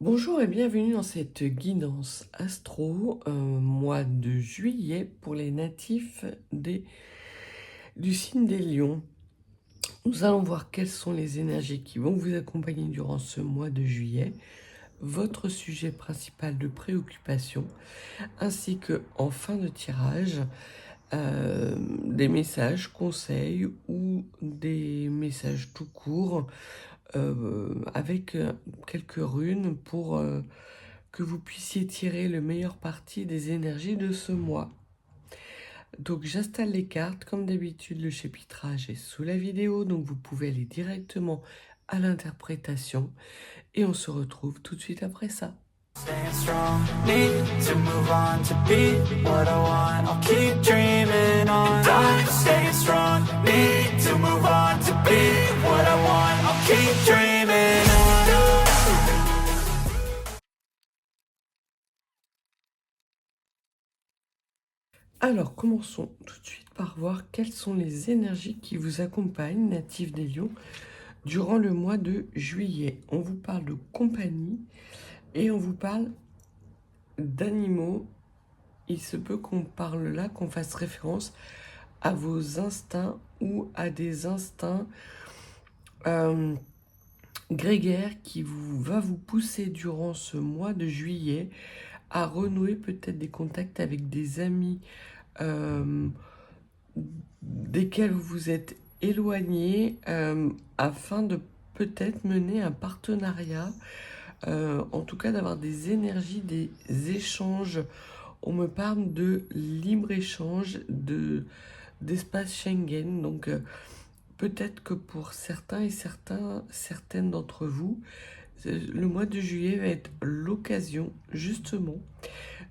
Bonjour et bienvenue dans cette guidance astro, mois de juillet pour les natifs du signe des lions. Nous allons voir quelles sont les énergies qui vont vous accompagner durant ce mois de juillet, votre sujet principal de préoccupation, ainsi que en fin de tirage, des messages, conseils ou des messages tout court avec quelques runes pour que vous puissiez tirer le meilleur parti des énergies de ce mois. Donc j'installe les cartes, comme d'habitude le chapitrage est sous la vidéo, donc vous pouvez aller directement à l'interprétation et on se retrouve tout de suite après ça. Staying strong, need to move on to be what I want. I'll keep dreaming on. And I'm staying strong, need to move on to be what I want. I'll keep dreaming on. Alors commençons tout de suite par voir quelles sont les énergies qui vous accompagnent, natifs des lions, durant le mois de juillet. On vous parle de compagnie et on vous parle d'animaux. Il se peut qu'on parle là, qu'on fasse référence à vos instincts ou à des instincts grégaires qui va vous pousser durant ce mois de juillet à renouer peut-être des contacts avec des amis desquels vous vous êtes éloigné afin de peut-être mener un partenariat, en tout cas d'avoir des énergies, des échanges. On me parle de libre-échange, d'espace Schengen. Donc peut-être que pour certains et certaines d'entre vous, le mois de juillet va être l'occasion justement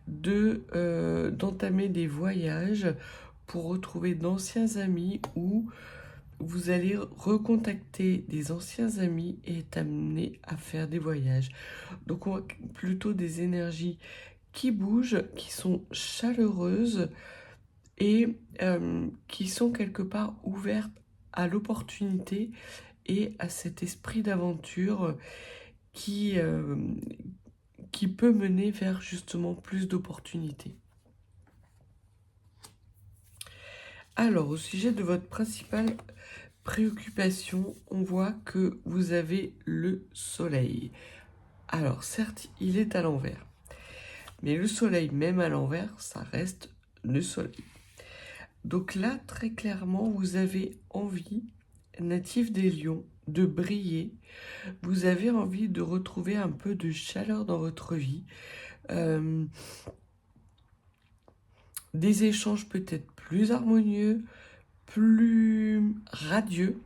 d'entamer des voyages pour retrouver d'anciens amis ou vous allez recontacter des anciens amis et être amené à faire des voyages. Donc on a plutôt des énergies qui bougent, qui sont chaleureuses et qui sont quelque part ouvertes à l'opportunité et à cet esprit d'aventure qui peut mener vers justement plus d'opportunités. Alors, au sujet de votre principale préoccupation, on voit que vous avez le soleil. Alors, certes, il est à l'envers. Mais le soleil, même à l'envers, ça reste le soleil. Donc là, très clairement, vous avez envie, natif des lions, de briller. Vous avez envie de retrouver un peu de chaleur dans votre vie. Des échanges peut-être plus harmonieux, plus radieux.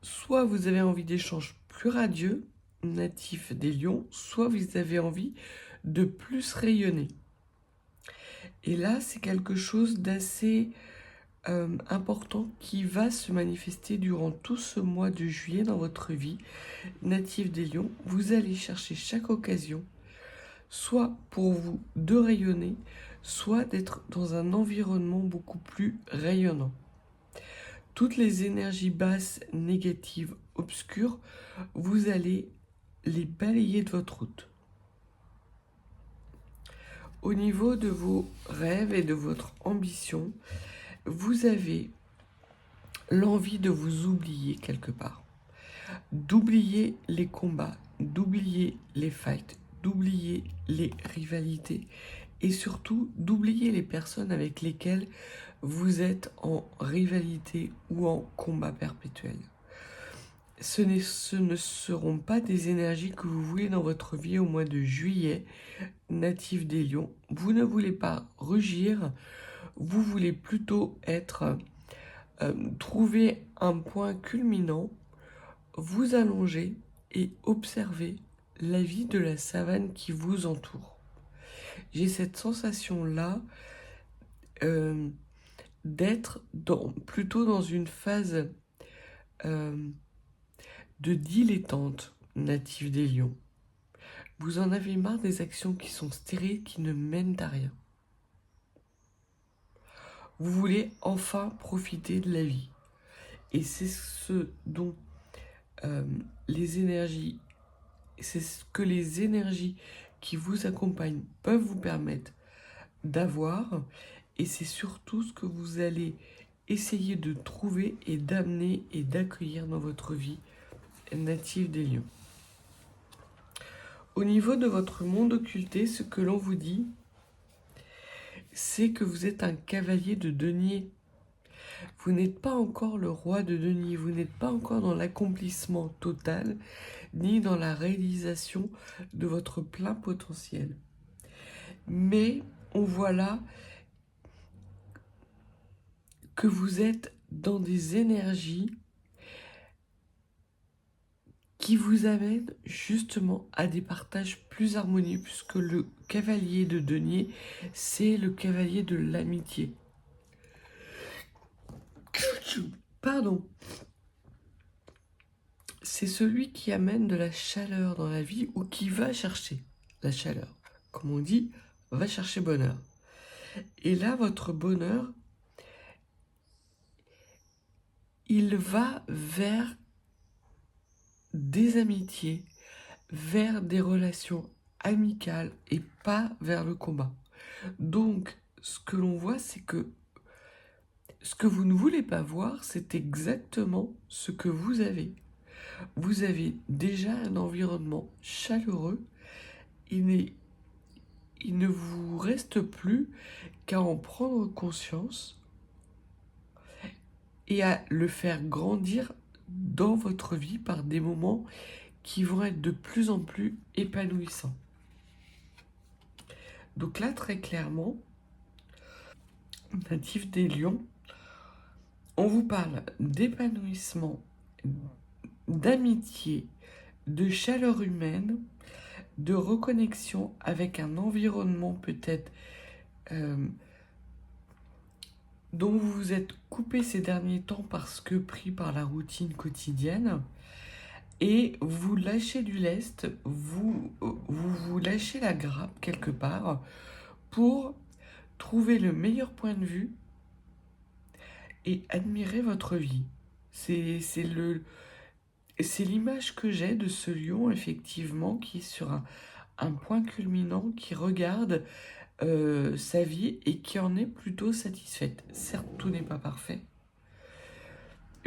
Soit vous avez envie d'échanges plus radieux, natifs des lions, soit vous avez envie de plus rayonner. Et là, c'est quelque chose d'assez important qui va se manifester durant tout ce mois de juillet dans votre vie. Natif des lions, vous allez chercher chaque occasion, soit pour vous de rayonner, soit d'être dans un environnement beaucoup plus rayonnant. Toutes les énergies basses, négatives, obscures, vous allez les balayer de votre route. Au niveau de vos rêves et de votre ambition, vous avez l'envie de vous oublier quelque part. D'oublier les combats, d'oublier les fights, d'oublier les rivalités et surtout d'oublier les personnes avec lesquelles vous êtes en rivalité ou en combat perpétuel. Ce ne seront pas des énergies que vous voulez dans votre vie au mois de juillet, natif des lions. Vous ne voulez pas rugir, vous voulez plutôt trouver un point culminant, vous allonger et observer la vie de la savane qui vous entoure. J'ai cette sensation-là d'être plutôt dans une phase de dilettante native des lions. Vous en avez marre des actions qui sont stériles, qui ne mènent à rien. Vous voulez enfin profiter de la vie. Et c'est ce dont les énergies c'est ce que les énergies qui vous accompagnent peuvent vous permettre d'avoir, et c'est surtout ce que vous allez essayer de trouver et d'amener et d'accueillir dans votre vie native des lions. Au niveau de votre monde occulté, ce que l'on vous dit, c'est que vous êtes un cavalier de denier. Vous n'êtes pas encore le roi de denier, vous n'êtes pas encore dans l'accomplissement total, ni dans la réalisation de votre plein potentiel. Mais on voit là que vous êtes dans des énergies qui vous amènent justement à des partages plus harmonieux, puisque le cavalier de denier, c'est le cavalier de l'amitié. Pardon. C'est celui qui amène de la chaleur dans la vie ou qui va chercher la chaleur. Comme on dit, va chercher bonheur. Et là, votre bonheur, il va vers des amitiés, vers des relations amicales et pas vers le combat. Donc, ce que l'on voit, c'est que ce que vous ne voulez pas voir, c'est exactement ce que vous avez. Vous avez déjà un environnement chaleureux. Il ne vous reste plus qu'à en prendre conscience et à le faire grandir dans votre vie par des moments qui vont être de plus en plus épanouissants. Donc là, très clairement, natif des lions, on vous parle d'épanouissement, d'amitié, de chaleur humaine, de reconnexion avec un environnement peut-être dont vous vous êtes coupé ces derniers temps parce que pris par la routine quotidienne, et vous lâchez du lest, vous lâchez la grappe quelque part pour trouver le meilleur point de vue et admirer votre vie. C'est l'image que j'ai de ce lion, effectivement, qui est sur un point culminant, qui regarde sa vie et qui en est plutôt satisfaite. Certes, tout n'est pas parfait,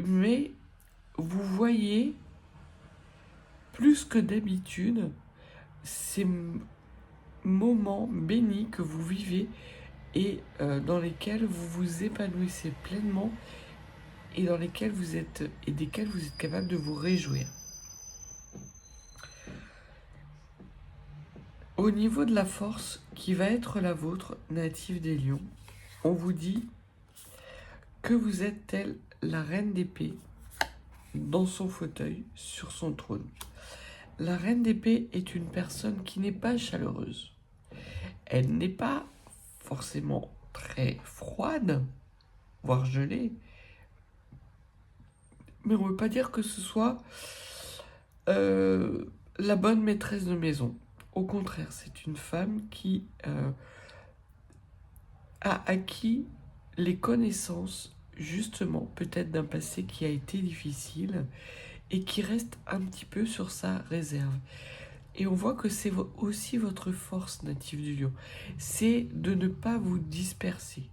mais vous voyez plus que d'habitude ces moments bénis que vous vivez et dans lesquels vous vous épanouissez pleinement et dans lesquels desquels vous êtes capable de vous réjouir. Au niveau de la force qui va être la vôtre, native des lions, on vous dit que vous êtes telle la reine d'épée dans son fauteuil, sur son trône. La reine d'épée est une personne qui n'est pas chaleureuse. Elle n'est pas forcément très froide, voire gelée, mais on ne veut pas dire que ce soit la bonne maîtresse de maison. Au contraire, c'est une femme qui a acquis les connaissances, justement, peut-être d'un passé qui a été difficile et qui reste un petit peu sur sa réserve. Et on voit que c'est aussi votre force, native du lion, c'est de ne pas vous disperser.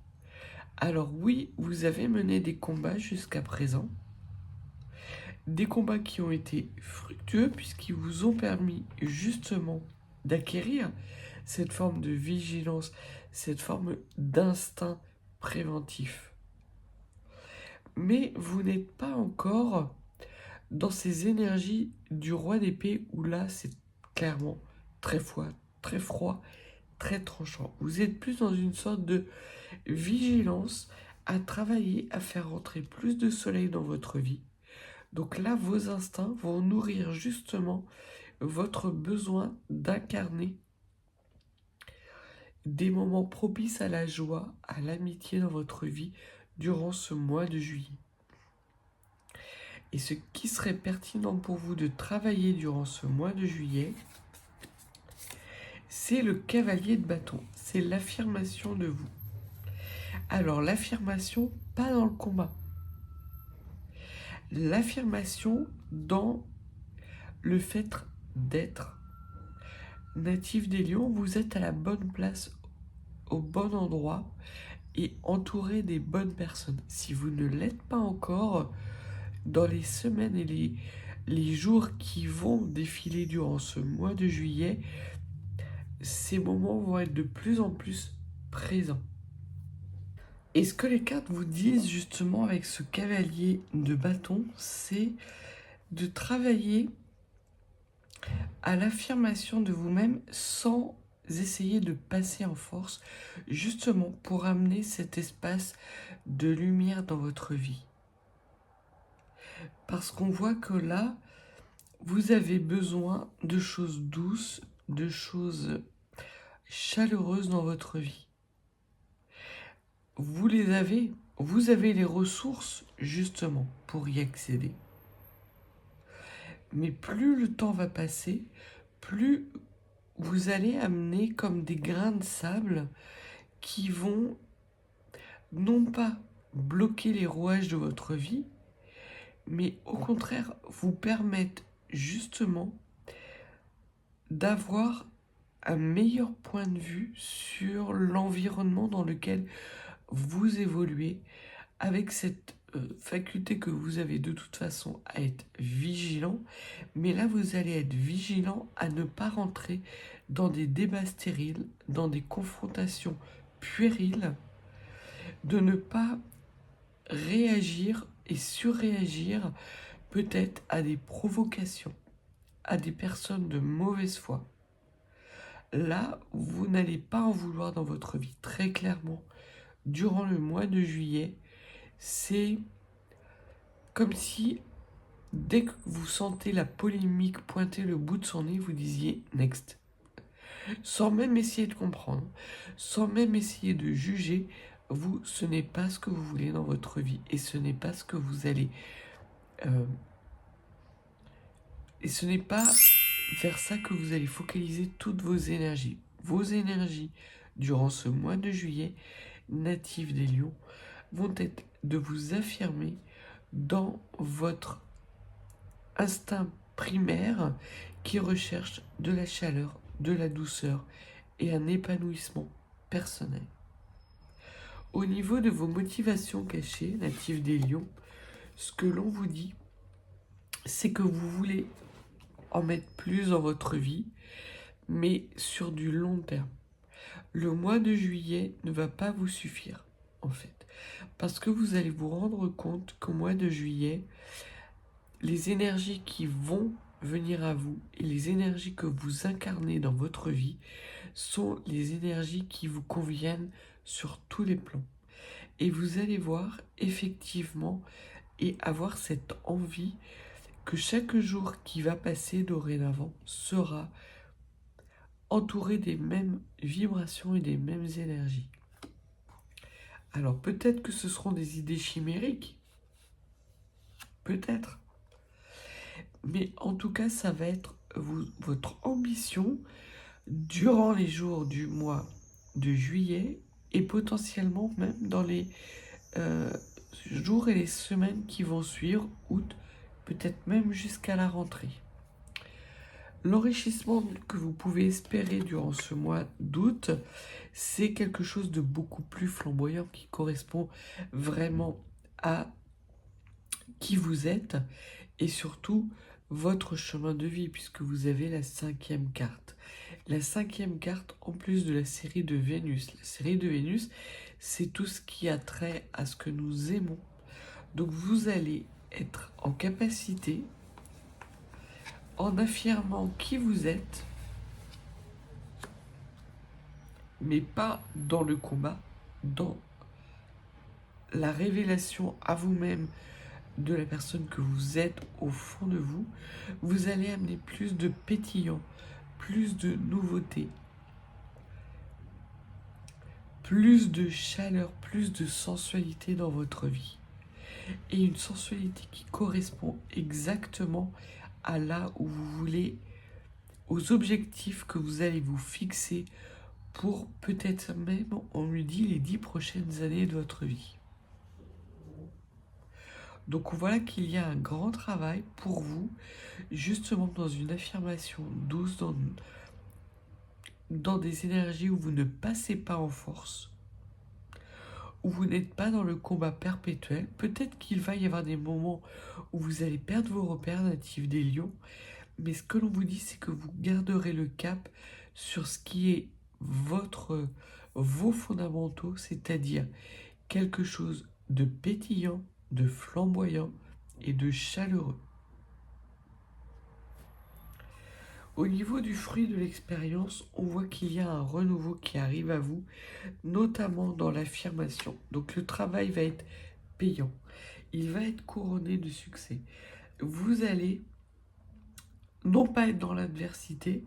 Alors oui, vous avez mené des combats jusqu'à présent, des combats qui ont été fructueux puisqu'ils vous ont permis justement d'acquérir cette forme de vigilance, cette forme d'instinct préventif. Mais vous n'êtes pas encore dans ces énergies du roi d'épée où là c'est clairement très froid, très tranchant. Vous êtes plus dans une sorte de vigilance à travailler, à faire rentrer plus de soleil dans votre vie. Donc là, vos instincts vont nourrir justement votre besoin d'incarner des moments propices à la joie, à l'amitié dans votre vie durant ce mois de juillet. Et ce qui serait pertinent pour vous de travailler durant ce mois de juillet, c'est le cavalier de bâton, c'est l'affirmation de vous. Alors l'affirmation, pas dans le combat. L'affirmation dans le fait d'être. Natif des lions, vous êtes à la bonne place, au bon endroit et entouré des bonnes personnes. Si vous ne l'êtes pas encore, dans les semaines et les jours qui vont défiler durant ce mois de juillet, ces moments vont être de plus en plus présents. Et ce que les cartes vous disent justement avec ce cavalier de bâton, c'est de travailler à l'affirmation de vous-même sans essayer de passer en force, justement pour amener cet espace de lumière dans votre vie. Parce qu'on voit que là, vous avez besoin de choses douces, de choses chaleureuses dans votre vie. Vous avez les ressources justement pour y accéder. Mais plus le temps va passer, plus vous allez amener comme des grains de sable qui vont non pas bloquer les rouages de votre vie, mais au contraire vous permettre justement d'avoir un meilleur point de vue sur l'environnement dans lequel vous évoluez, avec cette faculté que vous avez de toute façon à être vigilant, mais là vous allez être vigilant à ne pas rentrer dans des débats stériles, dans des confrontations puériles, de ne pas réagir et surréagir peut-être à des provocations, à des personnes de mauvaise foi. Là, vous n'allez pas en vouloir dans votre vie, très clairement. Durant le mois de juillet, c'est comme si, dès que vous sentez la polémique pointer le bout de son nez, vous disiez « next ». Sans même essayer de comprendre, sans même essayer de juger, ce n'est pas ce que vous voulez dans votre vie. Et ce n'est pas ce que vous allez... et ce n'est pas vers ça que vous allez focaliser toutes vos énergies. Vos énergies, durant ce mois de juillet, natifs des lions, vont être de vous affirmer dans votre instinct primaire qui recherche de la chaleur, de la douceur et un épanouissement personnel. Au niveau de vos motivations cachées, natifs des lions, ce que l'on vous dit, c'est que vous voulez en mettre plus dans votre vie, mais sur du long terme. Le mois de juillet ne va pas vous suffire, en fait, parce que vous allez vous rendre compte qu'au mois de juillet, les énergies qui vont venir à vous et les énergies que vous incarnez dans votre vie sont les énergies qui vous conviennent sur tous les plans. Et vous allez voir effectivement et avoir cette envie que chaque jour qui va passer dorénavant sera entouré des mêmes vibrations et des mêmes énergies. Alors peut-être que ce seront des idées chimériques, peut-être. Mais en tout cas, ça va être votre ambition durant les jours du mois de juillet et potentiellement même dans les jours et les semaines qui vont suivre, août, peut-être même jusqu'à la rentrée. L'enrichissement que vous pouvez espérer durant ce mois d'août, c'est quelque chose de beaucoup plus flamboyant qui correspond vraiment à qui vous êtes et surtout votre chemin de vie, puisque vous avez la 5e carte. La 5e carte, en plus de la série de Vénus. La série de Vénus, c'est tout ce qui a trait à ce que nous aimons. Donc vous allez être en capacité, en affirmant qui vous êtes, mais pas dans le combat, dans la révélation à vous-même de la personne que vous êtes au fond de vous, vous allez amener plus de pétillant, plus de nouveauté, plus de chaleur, plus de sensualité dans votre vie. Et une sensualité qui correspond exactement à là où vous voulez, aux objectifs que vous allez vous fixer pour peut-être même, on lui dit, les 10 prochaines années de votre vie. Donc voilà qu'il y a un grand travail pour vous, justement dans une affirmation douce, dans des énergies où vous ne passez pas en force, où vous n'êtes pas dans le combat perpétuel. Peut-être qu'il va y avoir des moments où vous allez perdre vos repères natifs des lions, mais ce que l'on vous dit, c'est que vous garderez le cap sur ce qui est vos fondamentaux, c'est-à-dire quelque chose de pétillant, de flamboyant et de chaleureux. Au niveau du fruit de l'expérience, on voit qu'il y a un renouveau qui arrive à vous, notamment dans l'affirmation. Donc le travail va être payant, il va être couronné de succès. Vous allez non pas être dans l'adversité,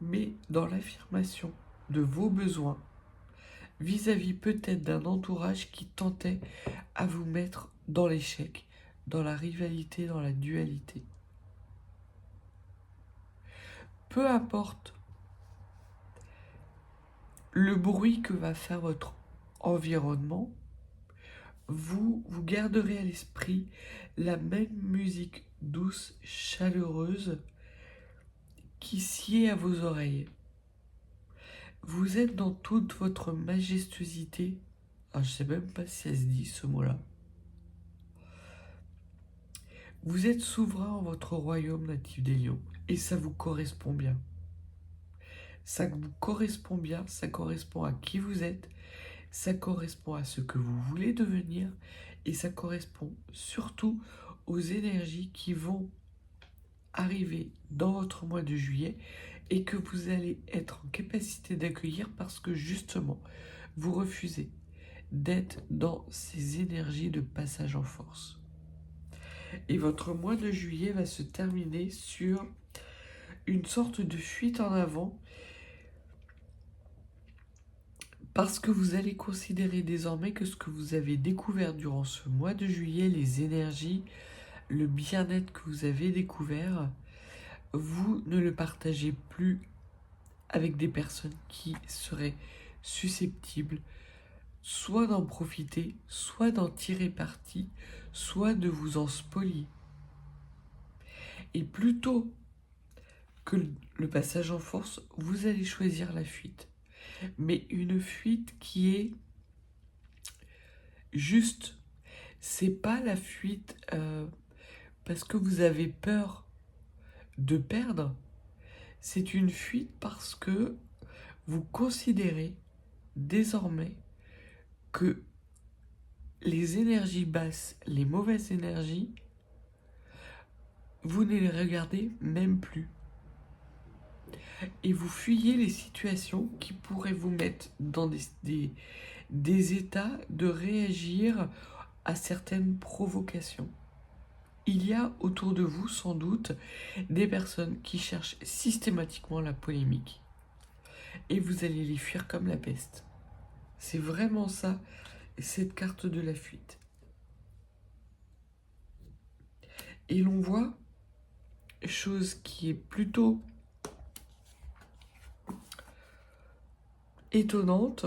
mais dans l'affirmation de vos besoins vis-à-vis peut-être d'un entourage qui tentait à vous mettre dans l'échec, dans la rivalité, dans la dualité. Peu importe le bruit que va faire votre environnement, vous garderez à l'esprit la même musique douce, chaleureuse qui sied à vos oreilles. Vous êtes dans toute votre majestuosité. Je ne sais même pas si ça se dit ce mot-là. Vous êtes souverain en votre royaume natif des lions et ça vous correspond bien. Ça vous correspond bien, ça correspond à qui vous êtes, ça correspond à ce que vous voulez devenir et ça correspond surtout aux énergies qui vont arriver dans votre mois de juillet et que vous allez être en capacité d'accueillir parce que justement, vous refusez d'être dans ces énergies de passage en force. Et votre mois de juillet va se terminer sur une sorte de fuite en avant parce que vous allez considérer désormais que ce que vous avez découvert durant ce mois de juillet, les énergies, le bien-être que vous avez découvert, vous ne le partagez plus avec des personnes qui seraient susceptibles soit d'en profiter, soit d'en tirer parti, soit de vous en spolier. Et plutôt que le passage en force, vous allez choisir la fuite. Mais une fuite qui est juste. C'est pas la fuite parce que vous avez peur de perdre. C'est une fuite parce que vous considérez désormais que les énergies basses, les mauvaises énergies, vous ne les regardez même plus. Et vous fuyez les situations qui pourraient vous mettre dans des états de réagir à certaines provocations. Il y a autour de vous sans doute des personnes qui cherchent systématiquement la polémique. Et vous allez les fuir comme la peste. C'est vraiment ça, cette carte de la fuite. Et l'on voit, chose qui est plutôt étonnante,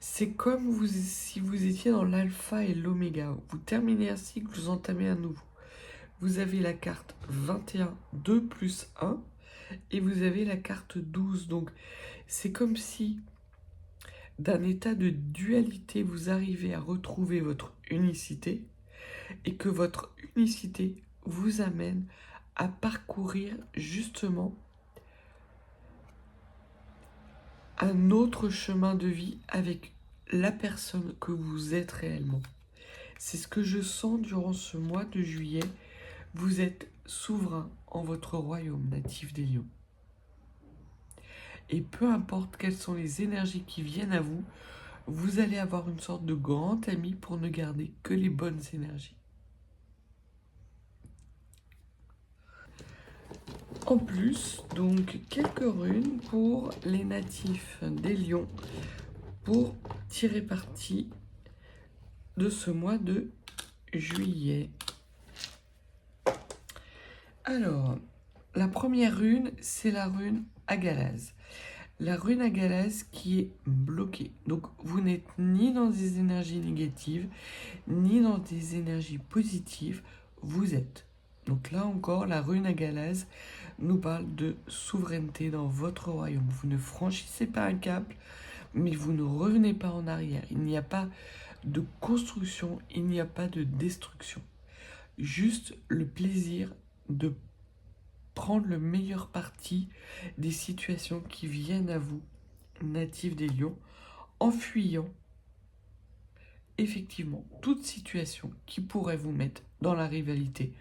c'est comme si vous étiez dans l'alpha et l'oméga. Vous terminez un cycle, vous entamez un nouveau. Vous avez la carte 21, 2 plus 1, et vous avez la carte 12. Donc, c'est comme si, d'un état de dualité, vous arrivez à retrouver votre unicité, et que votre unicité vous amène à parcourir justement un autre chemin de vie avec la personne que vous êtes réellement. C'est ce que je sens durant ce mois de juillet. Vous êtes souverain en votre royaume natif des lions. Et peu importe quelles sont les énergies qui viennent à vous, vous allez avoir une sorte de grand ami pour ne garder que les bonnes énergies. En plus, donc, quelques runes pour les natifs des lions pour tirer parti de ce mois de juillet. Alors, la première rune, c'est la rune Agalaz. la rune à Galas qui est bloquée. Donc vous n'êtes ni dans des énergies négatives, ni dans des énergies positives, vous êtes. Donc là encore, la rune à Galas nous parle de souveraineté dans votre royaume. Vous ne franchissez pas un cap, mais vous ne revenez pas en arrière. Il n'y a pas de construction, il n'y a pas de destruction. Juste le plaisir de prendre le meilleur parti des situations qui viennent à vous, natifs des lions, en fuyant effectivement toute situation qui pourrait vous mettre dans la rivalité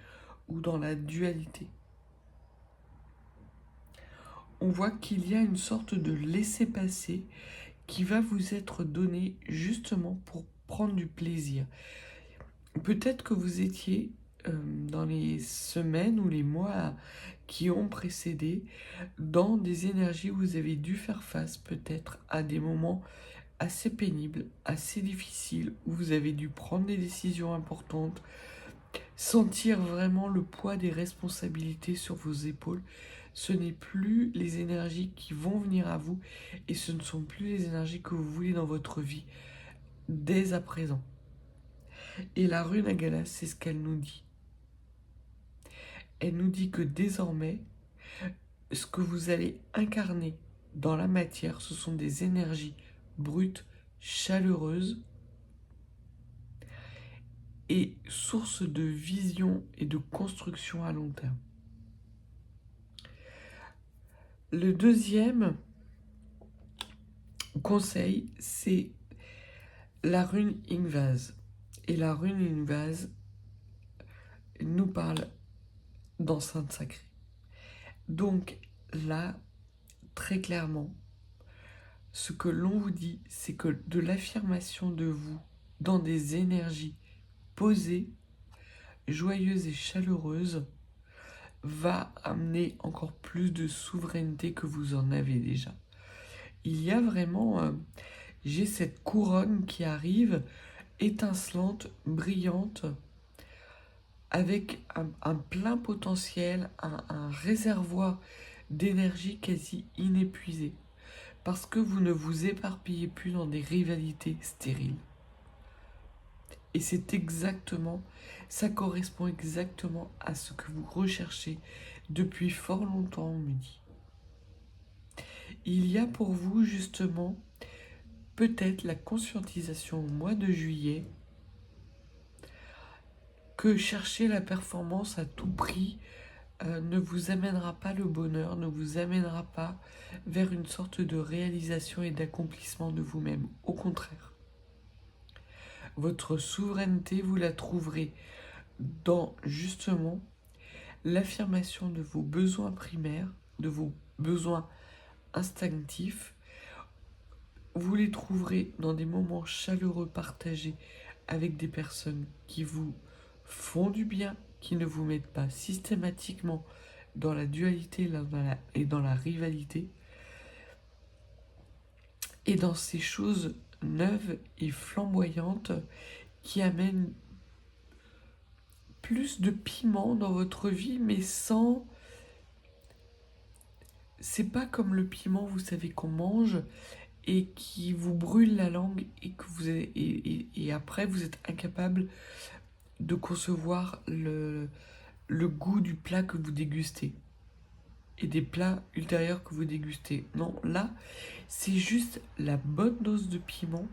ou dans la dualité. On voit qu'il y a une sorte de laisser-passer qui va vous être donné justement pour prendre du plaisir. Peut-être que vous étiez dans les semaines ou les mois qui ont précédé dans des énergies où vous avez dû faire face peut-être à des moments assez pénibles, assez difficiles, où vous avez dû prendre des décisions importantes, sentir vraiment le poids des responsabilités sur vos épaules. Ce n'est plus les énergies qui vont venir à vous et ce ne sont plus les énergies que vous voulez dans votre vie dès à présent. Et la rune à Galas, c'est ce qu'elle nous dit. Elle nous dit que désormais, ce que vous allez incarner dans la matière, ce sont des énergies brutes, chaleureuses et source de vision et de construction à long terme. Le deuxième conseil, c'est la rune Ingvaz. Et la rune Ingvaz nous parle d'enceinte sacrée. Donc là, très clairement, ce que l'on vous dit, c'est que de l'affirmation de vous dans des énergies posées, joyeuses et chaleureuses, va amener encore plus de souveraineté que vous en avez déjà. Il y a vraiment, j'ai cette couronne qui arrive, étincelante, brillante, avec un plein potentiel, un réservoir d'énergie quasi inépuisé. Parce que vous ne vous éparpillez plus dans des rivalités stériles. Et c'est exactement, ça correspond exactement à ce que vous recherchez depuis fort longtemps, on me dit. Il y a pour vous justement peut-être la conscientisation au mois de juillet que chercher la performance à tout prix ne vous amènera pas le bonheur, ne vous amènera pas vers une sorte de réalisation et d'accomplissement de vous-même. Au contraire, votre souveraineté, vous la trouverez dans justement l'affirmation de vos besoins primaires, de vos besoins instinctifs. Vous les trouverez dans des moments chaleureux partagés avec des personnes qui vous font du bien, qui ne vous mettent pas systématiquement dans la dualité et dans la rivalité, et dans ces choses neuves et flamboyantes qui amènent plus de piment dans votre vie, mais sans... C'est pas comme le piment, vous savez, qu'on mange et qui vous brûle la langue et que vous et après vous êtes incapable de concevoir le goût du plat que vous dégustez et des plats ultérieurs que vous dégustez. Non, là, c'est juste la bonne dose de piment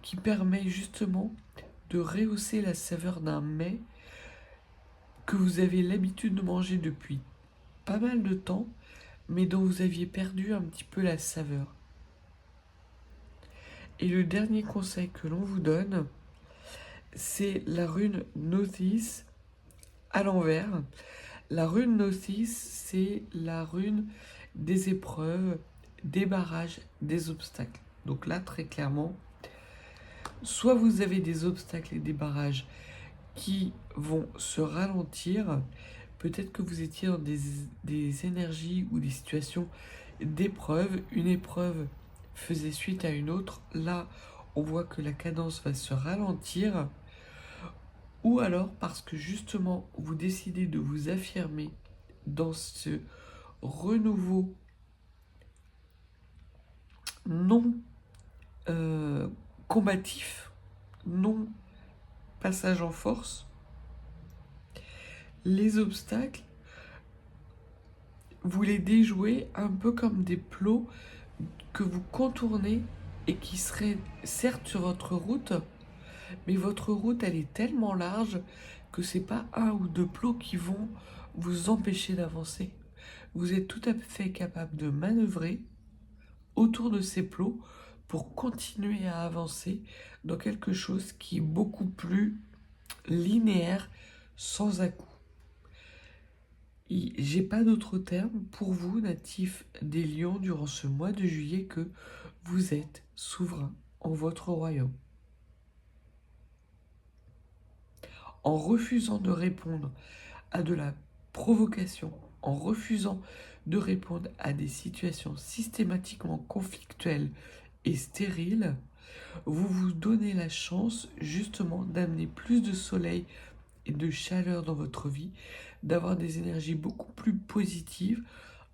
qui permet justement de rehausser la saveur d'un mets que vous avez l'habitude de manger depuis pas mal de temps, mais dont vous aviez perdu un petit peu la saveur. Et le dernier conseil que l'on vous donne, c'est la rune Gnosis à l'envers. La rune Gnosis, c'est la rune des épreuves, des barrages, des obstacles. Donc là, très clairement, soit vous avez des obstacles et des barrages qui vont se ralentir. Peut-être que vous étiez dans des énergies ou des situations d'épreuve. Une épreuve faisait suite à une autre. Là, on voit que la cadence va se ralentir. Ou alors parce que justement, vous décidez de vous affirmer dans ce renouveau non combatif, non passage en force. Les obstacles, vous les déjouez un peu comme des plots que vous contournez et qui seraient certes sur votre route, mais votre route elle est tellement large que c'est pas un ou deux plots qui vont vous empêcher d'avancer. Vous êtes tout à fait capable de manœuvrer autour de ces plots pour continuer à avancer dans quelque chose qui est beaucoup plus linéaire, sans à-coups. J'ai pas d'autre terme pour vous, natifs des Lions, durant ce mois de juillet, que vous êtes souverain en votre royaume. En refusant de répondre à de la provocation, en refusant de répondre à des situations systématiquement conflictuelles et stériles, vous vous donnez la chance justement d'amener plus de soleil et de chaleur dans votre vie, d'avoir des énergies beaucoup plus positives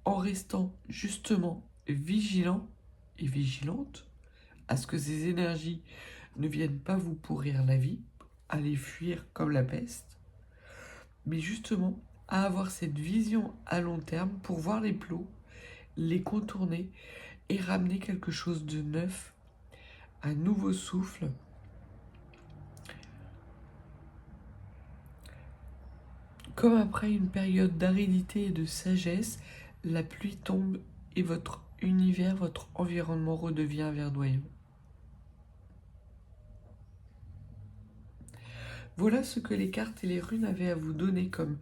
en restant justement vigilant et vigilante à ce que ces énergies ne viennent pas vous pourrir la vie, à les fuir comme la peste, mais justement à avoir cette vision à long terme pour voir les plots, les contourner et ramener quelque chose de neuf, un nouveau souffle. Comme après une période d'aridité et de sagesse, la pluie tombe et votre univers, votre environnement redevient verdoyant. Voilà ce que les cartes et les runes avaient à vous donner comme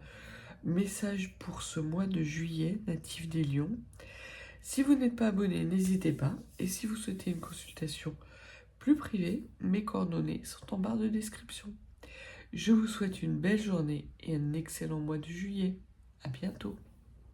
message pour ce mois de juillet, natif des Lions. Si vous n'êtes pas abonné, n'hésitez pas. Et si vous souhaitez une consultation plus privée, mes coordonnées sont en barre de description. Je vous souhaite une belle journée et un excellent mois de juillet. À bientôt.